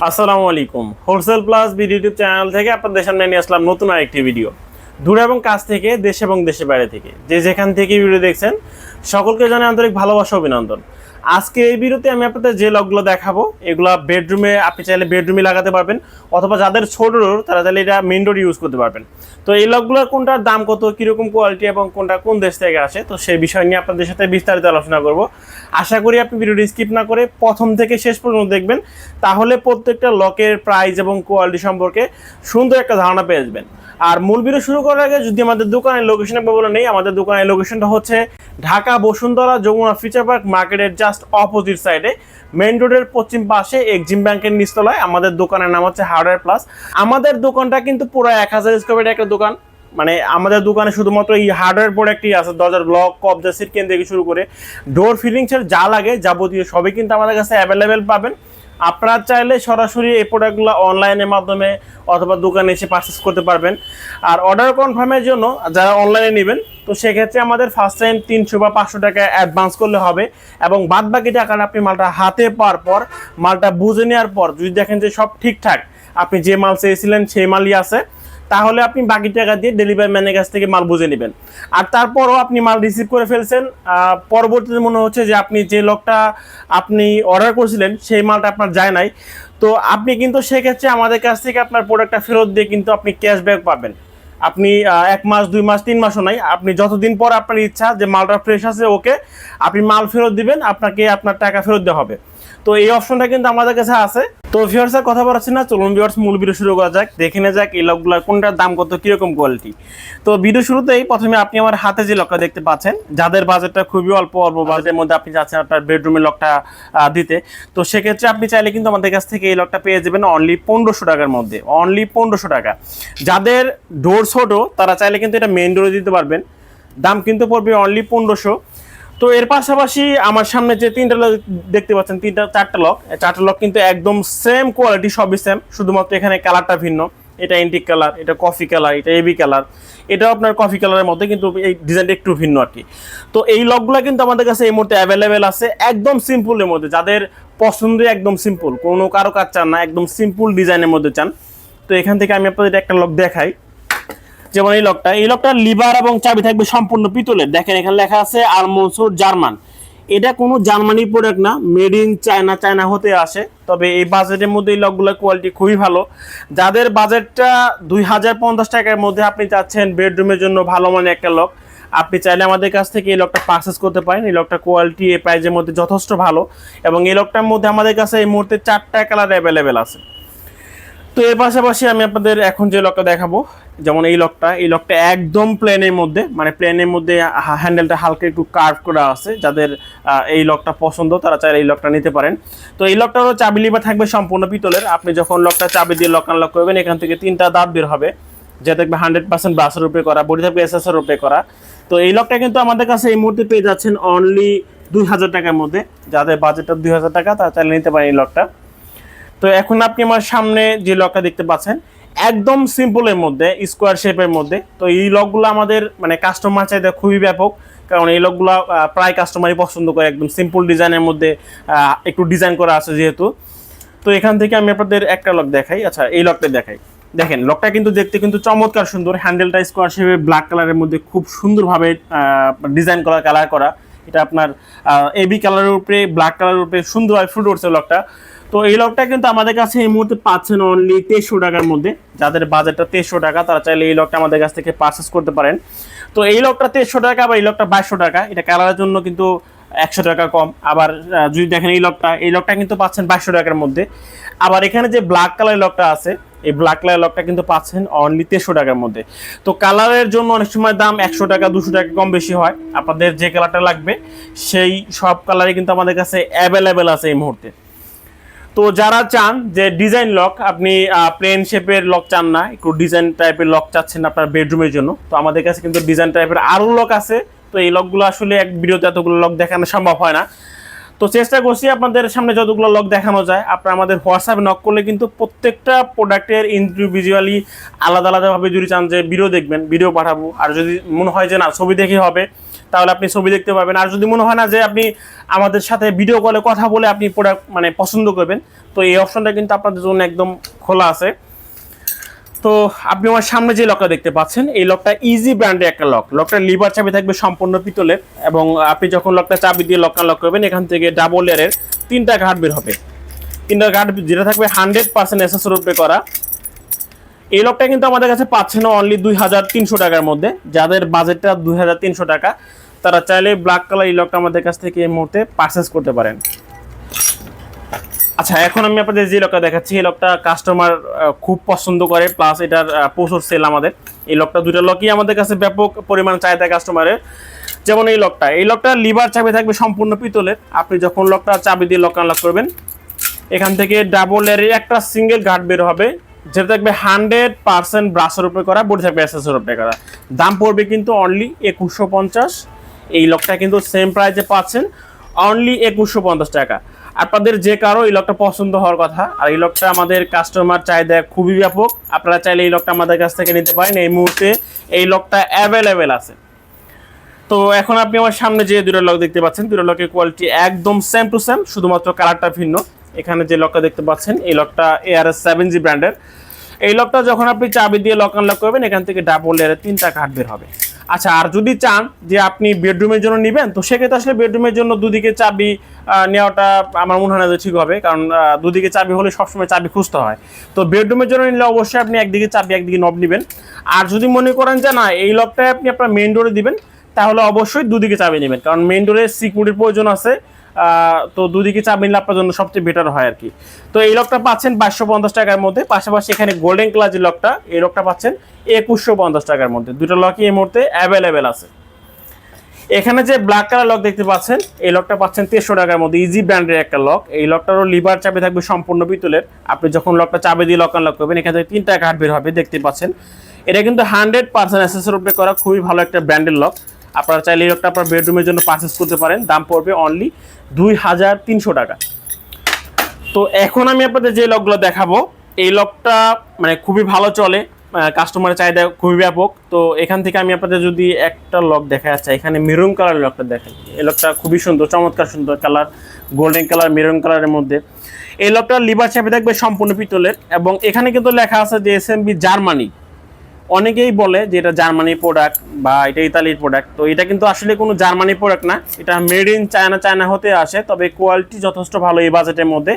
আসসালামু আলাইকুম। Wholesale plus BD YouTube channel থেকে আপনাদের সামনে নিয়ে আসলাম নতুন আরেকটি ভিডিও। দূর এবং কাছ থেকে, দেশ এবং দেশের বাইরে থেকে যে যেখান থেকে ভিডিও দেখছেন সকলকে জানাই আন্তরিক ভালোবাসা অভিনন্দন। আজকে এই ভিডিওতে আমি আপনাদের যে লকগুলো দেখাবো এগুলা বেডরুমে, আপনি চাইলে বেডরুমে লাগাতে পারবেন, অথবা যাদের ছোট ডোর তারা চাইলে এটা মেইন ডোর ইউজ করতে পারবেন। তো এই লকগুলোর কোনটার দাম কত, কীরকম কোয়ালিটি এবং কোনটা কোন দেশ থেকে আসে, তো সেই বিষয় নিয়ে আপনাদের সাথে বিস্তারিত আলোচনা করব। আশা করি আপনি ভিডিওটি স্কিপ না করে প্রথম থেকে শেষ পর্যন্ত দেখবেন, তাহলে প্রত্যেকটা লকের প্রাইস এবং কোয়ালিটি সম্পর্কে সুন্দর একটা ধারণা পেয়ে যাবেন। আর মূল ভিডিও শুরু করার আগে যদি আমাদের দোকানের লোকেশনের বলে নেই, আমাদের দোকানের লোকেশনটা হচ্ছে ঢাকা বসুন্ধরা যমুনা ফিচার পার্ক মার্কেটের জাস্ট অপোজিট সাইডে, মেইন রোডের পশ্চিম পাশে এক্সিম ব্যাংকের নিচতলায়। আমাদের দোকানের নাম হচ্ছে হার্ডওয়্যার প্লাস। আমাদের দোকানটা কিন্তু পুরো 1000 স্কোয়ার ফিটের একটা দোকান। মানে আমাদের দোকানে শুধুমাত্র এই হার্ডওয়্যার প্রোডাক্টই আছে, দরজার লক, কবজা, সিটকেন থেকে শুরু করে ডোর ফিটিংসের যা লাগে যাবতীয় সবই কিন্তু আমাদের কাছে অ্যাভেলেবেল পাবেন। আপনারা চাইলে সরাসরি এই প্রোডাক্টগুলো অনলাইনের মাধ্যমে অথবা দোকানে এসে পারচেস করতে পারবেন। আর অর্ডার কনফার্মের জন্য যারা অনলাইনে নেবেন, তো সেক্ষেত্রে আমাদের ফার্স্ট টাইম 300 বা 500 টাকা অ্যাডভান্স করলে হবে, এবং বাদ বাকি টাকাটা আপনি মালটা হাতে পাওয়ার পর, মালটা বুঝে নেওয়ার পর যদি দেখেন যে সব ঠিকঠাক, আপনি যে মাল চেয়েছিলেন সেই মালই আছে, তাহলে আপনি বাকি টাকা দিয়ে ডেলিভারি ম্যানের কাছ থেকে মাল বুঝে নেবেন। আর তারপরও আপনি মাল রিসিভ করে ফেলছেন, পরবর্তীতে মনে হচ্ছে যে আপনি যে লকটা আপনি অর্ডার করেছিলেন সেই মালটা আপনার যায় নাই, তো আপনি কিন্তু সেক্ষেত্রে আমাদের কাছ থেকে আপনার প্রোডাক্টটা ফেরত দিয়ে কিন্তু আপনি ক্যাশব্যাক পাবেন। আপনি 1 মাস, 2 মাস, 3 মাসও নাই, আপনি যতদিন পর আপনার ইচ্ছা যে মালটা ফ্রেশ আছে, ওকে, আপনি মাল ফেরত দিবেন, আপনাকে আপনার টাকা ফেরত দেওয়া হবে। তো এই অপশনটা কিন্তু আমাদের কাছে আছে। তো ভিউয়ার্সের কথা বলাচ্ছি না, চলুন ভিউয়ার্স মূল ভিডিও শুরু করা যাক, দেখে নেওয়া যাক এই লকগুলোর কোনটার দাম কত, কিরকম কোয়ালিটি। তো ভিডিও শুরুতেই প্রথমে আপনি আমার হাতে যে লকটা দেখতে পাচ্ছেন, যাদের বাজেটটা খুবই অল্প বাজেটের মধ্যে আপনি চাচ্ছেন আপনার বেডরুমের লকটা দিতে, তো সেক্ষেত্রে আপনি চাইলে কিন্তু আমাদের কাছ থেকে এই লকটা পেয়ে যাবেন অনলি 1500 টাকার মধ্যে, অনলি 1500 টাকা। যাদের ডোর ছোট তারা চাইলে কিন্তু এটা মেইন ডোরে দিতে পারবেন, দাম কিন্তু পড়বে অনলি 1500। তো এর পাশাপাশি আমার সামনে যে 3টা লক দেখতে পাচ্ছেন, 4টা লক কিন্তু একদম সেম কোয়ালিটি, সবই সেম, শুধুমাত্র এখানে কালারটা ভিন্ন। এটা এন্টিক কালার, এটা কফি কালার, এটা এবি কালার, এটাও আপনার কফি কালারের মধ্যে, কিন্তু এই ডিজাইনটা একটু ভিন্ন আর কি। তো এই লকগুলো কিন্তু আমাদের কাছে এই মুহূর্তে অ্যাভেলেবেল আছে, একদম সিম্পলের মধ্যে, যাদের পছন্দ একদম সিম্পল, কোনো কারো কাজ চান না, একদম সিম্পল ডিজাইনের মধ্যে চান। তো এখান থেকে আমি আপনাদের একটা লক দেখাই, যেমন এই লকটা লিভার এবং চাবি থাকবে সম্পূর্ণ পিতলের। দেখেন এখানে লেখা আছে আলমোনসোর জার্মান। এটা কোনো জার্মানি প্রোডাক্ট না, মেড ইন চায়না হতে আসে। তবে এই বাজেটের মধ্যে এই লকগুলোর কোয়ালিটি খুবই ভালো। যাদের বাজেটটা 2050 টাকার মধ্যে আপনি চাচ্ছেন বেডরুমের জন্য ভালো মানের একটা লক, আপনি চাইলে আমাদের কাছ থেকে এই লকটা পারচেস করতে পারেন। এই লকটা কোয়ালিটি এই প্রাইজের মধ্যে যথেষ্ট ভালো, এবং এই লকটার মধ্যে আমাদের কাছে এই মুহূর্তে 4টা কালার অ্যাভেলেবেল আছে। তো এর পাশাপাশি আমি আপনাদের এখন যে লকটা দেখাবো, যেমন এই লকটা একদম প্লেনের মধ্যে, মানে প্লেনের মধ্যে হ্যান্ডেলটা হালকা একটু কার্ভ করা আছে। যাদের এই লকটা পছন্দ তারা চাইলে এই লকটা নিতে পারেন। তো এই লকটারও চাবি লিভার থাকবে সম্পূর্ণ পিতলের। আপনি যখন লকটা চাবি দিয়ে লক আনলক করবেন, এখান থেকে 3টা দাঁত বের হবে, যা দেখবে 100% ব্রাশের উপরে করা, বডি থাকবে এসএসের উপরে করা। তো এই লকটা কিন্তু আমাদের কাছে এই মুহূর্তে পেয়ে যাচ্ছেন অনলি 2000 টাকার মধ্যে। যাদের বাজেটটা 2000 টাকা তারা চাইলে নিতে পারেন এই লকটা। তো এখন আপনি আমার সামনে যে লকটা দেখতে পাচ্ছেন, একদম সিম্পলের মধ্যে, স্কোয়ার শেপের মধ্যে। তো এই লকগুলো আমাদের মানে কাস্টমার চাহিদা খুবই ব্যাপক, কারণ এই লকগুলো প্রায় কাস্টমারই পছন্দ করে, একদম সিম্পল ডিজাইনের মধ্যে একটু ডিজাইন করা আছে যেহেতু। তো এখান থেকে আমি আপনাদের একটা লক দেখাই। আচ্ছা, এই লকটা দেখাই। দেখেন লকটা কিন্তু দেখতে কিন্তু চমৎকার সুন্দর, হ্যান্ডেলটা স্কোয়ার শেপে ব্ল্যাক কালারের মধ্যে খুব সুন্দরভাবে ডিজাইন করা, কালার করা। এটা আপনার এবি কালারের উপরে, ব্ল্যাক কালারের উপরে সুন্দরভাবে ফুটে উঠছে লকটা। তো এই লকটা কিন্তু আমাদের কাছে এই মুহূর্তে পাচ্ছেন অনলি 2300 টাকার মধ্যে। যাদের বাজেটটা 2300 টাকা তারা চাইলে এই লকটা আমাদের কাছ থেকে পারচেস করতে পারেন। তো এই লকটা 2300 টাকা, বা এই লকটা 2200 টাকা, এটা কালারের জন্য কিন্তু 100 টাকা কম। আবার যদি দেখেন এই লকটা কিন্তু পাচ্ছেন 2200 টাকার মধ্যে। আবার এখানে যে ব্ল্যাক কালার লকটা আছে, এই ব্ল্যাক কালার লকটা কিন্তু পাচ্ছেন অনলি 2300 টাকার মধ্যে। তো কালারের জন্য অনেক সময় দাম 100 টাকা 200 টাকা কম বেশি হয়। আপনাদের যে কালারটা লাগবে সেই সব কালারই কিন্তু আমাদের কাছে অ্যাভেলেবেল আছে এই মুহূর্তে। তো যারা চান যে ডিজাইন লক, আপনি প্লেন শেপের লক চান না, একটু ডিজাইন টাইপের লক চাচ্ছেন আপনার বেডরুমের জন্য, তো আমাদের কাছে কিন্তু ডিজাইন টাইপের আরও লক আছে। তো এই লকগুলো আসলে এক ভিডিওতে এতগুলো লক দেখানো সম্ভব হয় না, তো চেষ্টা করছি আপনাদের সামনে যতগুলো লক দেখানো যায়। আপনারা আমাদের হোয়াটসঅ্যাপে নক করলে কিন্তু প্রত্যেকটা প্রোডাক্টের ইন্ডিভিজুয়ালি আলাদা আলাদাভাবে যদি চান যে ভিডিও দেখবেন, ভিডিও পাঠাবো। আর যদি মনে হয় যে না ছবি দেখে হবে, তাহলে আপনি ছবি দেখতে পাবেন। আর যদি মনে হয় না যে আপনি আমাদের সাথে ভিডিও কলে কথা বলে আপনি প্রোডাক্ট মানে পছন্দ করবেন, তো এই অপশনটা কিন্তু আপনাদের জন্য একদম খোলা আছে। তো আপনি আমার সামনে যে লকটা দেখতে পাচ্ছেন, এই লকটা ইজি ব্র্যান্ডের একটা লক। লকটার লিভার চাবি থাকবে সম্পূর্ণ পিতলের, এবং আপনি যখন লকটা চাবি দিয়ে লক আনলক করবেন, এখান থেকে ডাবল লেয়ারের 3টা গার্ড বের হবে। 3টা গার্ড যেটা থাকবে 100% এসএসের উপরে করা। এই লকটা কিন্তু আমাদের কাছে পাচ্ছেন অনলি 2300 টাকার মধ্যে। যাদের বাজেটটা 2300 টাকা, তারা চাইলে ব্ল্যাক কালার এই লকটা আমাদের কাছ থেকে এই মুহূর্তে পারচেস করতে পারেন। আচ্ছা, এখন আমি আপনাদের যে লকটা দেখাচ্ছি, এই লকটা কাস্টমার খুব পছন্দ করে, প্লাস এটার প্রচুর সেল আমাদের। এই লকটা, দুইটা লকই আমাদের কাছে ব্যাপক পরিমাণ চাহিদা কাস্টমারের। যেমন এই লকটা লিভার চাবি থাকবে সম্পূর্ণ পিতলের। আপনি যখন লকটা চাবি দিয়ে লক আনলক করবেন, এখান থেকে ডাবল লেয়ারের একটা সিঙ্গেল গার্ড বের হবে, যেটা থাকবে 100% ব্রাশের উপরে করা, বডি থাকবে এসএসের উপরে করা। দাম পড়বে কিন্তু অনলি 2150। এই লকটা কিন্তু সেম প্রাইসে পাচ্ছেন, অনলি 2150 টাকা। আপনাদের যে কারো এই লকটা পছন্দ হওয়ার কথা, আর এই লকটা আমাদের কাস্টমার চাহিদা খুবই ব্যাপক। আপনারা চাইলে এই লকটা আমাদের কাছ থেকে নিতে পারেন। এই মুহূর্তে এই লকটা অ্যাভেলেবেল আছে। তো এখন আপনি আমার সামনে যে দুটো লক দেখতে পাচ্ছেন, দুটো লকের কোয়ালিটি একদম সেম টু সেম, শুধুমাত্র কালারটা ভিন্ন। এখানে যে লকটা দেখতে পাচ্ছেন, এই লকটা ARS7G ব্র্যান্ডের। এই লকটা যখন আপনি চাবি দিয়ে লক আনলক করবেন, এখান থেকে ডাবল লেয়ারের 3টা কার্ড বের হবে। আচ্ছা, আর যদি চান যে আপনি বেডরুমের জন্য নেবেন, তো সেক্ষেত্রে আসলে বেডরুমের জন্য দুদিকে চাবি নেওয়াটা আমার মনে হয় না যে ঠিক হবে, কারণ দুদিকে চাবি হলে সবসময় চাবি খুঁজতে হয়। তো বেডরুমের জন্য নিলে অবশ্যই আপনি একদিকে চাবি একদিকে নব নেবেন। আর যদি মনে করেন যে না, এই লকটা আপনি আপনার মেইন ডোরে দিবেন, তাহলে অবশ্যই দুদিকে চাবি নেবেন, কারণ মেইন ডোরে সিকিউরিটির প্রয়োজন আছে। তো দুদিকে চাবি নিলে আপনার জন্য সবচেয়ে বেটার হয় আর কি। তো এই লকটা পাচ্ছেন 2250 টাকার মধ্যে। পাশাপাশি এখানে গোল্ডেন কালার যে লকটা, এই লকটা পাচ্ছেন 2150 টাকার মধ্যে। দুটো লকই এই মুহূর্তে অ্যাভেলেবেল আছে। এখানে যে ব্ল্যাক কালার লক দেখতে পাচ্ছেন, এই লকটা পাচ্ছেন 1300 টাকার মধ্যে, ইজি ব্র্যান্ডের একটা লক। এই লকটারও লিভার চাবি থাকবে সম্পূর্ণ পিতলের। আপনি যখন লকটা চাবি দিয়ে লক আনলক করবেন, এখান থেকে 3টা কার্ড বের হবে, দেখতে পাচ্ছেন। এটা কিন্তু 100% এসএসের উপরে করা, খুবই ভালো একটা ব্র্যান্ডের লক। আপনারা চাইলে এই লকটা আপনার বেডরুমের জন্য পারচেস করতে পারেন। দাম পড়বে অনলি 2300 টাকা। তো এখন আমি আপনাদের যে লকগুলো দেখাবো, এই লকটা মানে খুবই ভালো চলে, কাস্টমারের চাহিদা খুবই ব্যাপক। তো এখান থেকে আমি আপনাদের যদি একটা লক দেখা যাচ্ছে, এখানে মেরুন কালারের লকটা দেখাই। এই লকটা খুবই সুন্দর, চমৎকার সুন্দর কালার, গোল্ডেন কালার মেরুন কালারের মধ্যে। এই লকটার লিভার চাবি থাকবে সম্পূর্ণ পিতলের, এবং এখানে কিন্তু লেখা আছে যে SMB জার্মানি। অনেকেই বলে যে এটা জার্মানি প্রোডাক্ট বা এটা ইতালির প্রোডাক্ট, তো এটা কিন্তু আসলে কোনো জার্মানি প্রোডাক্ট না, এটা মেড ইন চায়না হতে আসে। তবে কোয়ালিটি যথেষ্ট ভালো এই বাজেটের মধ্যে।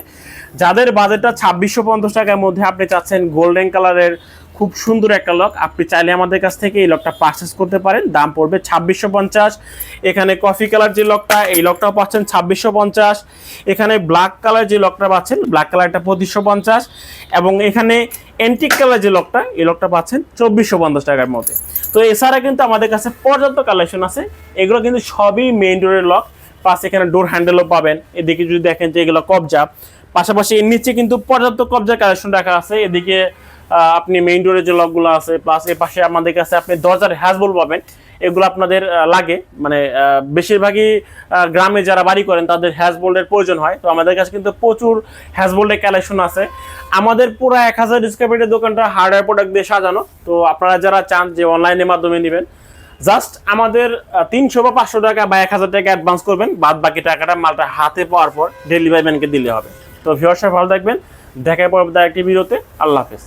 যাদের বাজেটটা 2650 টাকার মধ্যে, আপনি চাচ্ছেন গোল্ডেন কালারের খুব সুন্দর একটা লক, আপনি চাইলে আমাদের কাছ থেকে এই লকটা পারচেস করতে পারেন। দাম পড়বে 2650। এখানে কফি কালার যে লকটা, এই লকটাও পাচ্ছেন 2650। এখানে ব্ল্যাক কালার যে লকটা পাচ্ছেন, ব্ল্যাক কালারটা 2550। এবং এখানে অ্যান্টিক কালার যে লকটা, এই লকটা পাচ্ছেন 2450 টাকার মধ্যে। তো এছাড়া কিন্তু আমাদের কাছে পর্যাপ্ত কালেকশন আছে। এগুলো কিন্তু সবই মেইন ডোরের লক, প্লাস এখানে ডোর হ্যান্ডেলও পাবেন। এদিকে যদি দেখেন যে এগুলো কবজা, পাশাপাশি এর নিচে কিন্তু পর্যাপ্ত কবজার কালেকশন রাখা আছে। এদিকে আপনি মেইন ডোরের যে লকগুলো আছে, প্লাস এর পাশে আমাদের কাছে আপনি দরজার হ্যাজবল পাবেন। এগুলো আপনাদের লাগে, মানে বেশিরভাগই গ্রামে যারা বাড়ি করেন তাদের হ্যাজবোল্ডের প্রয়োজন হয়। তো আমাদের কাছে কিন্তু প্রচুর হ্যাজবোল্ডের কালেকশন আছে। আমাদের পুরো 1000 স্কয়ার ফিটের দোকানটা হার্ডওয়্যার প্রোডাক্ট দিয়ে সাজানো। তো আপনারা যারা চান যে অনলাইনের মাধ্যমে নেবেন, জাস্ট আমাদের 300 বা 500 টাকা বা 1000 টাকা অ্যাডভান্স করবেন, বাদ বাকি টাকাটা মালটা হাতে পাওয়ার পর ডেলিভারি ম্যানকে দিলে হবে। তো ভিউয়ার্স, ভালো থাকবেন, দেখা পরবর্তী একটি ভিডিওতে। আল্লাহ হাফেজ।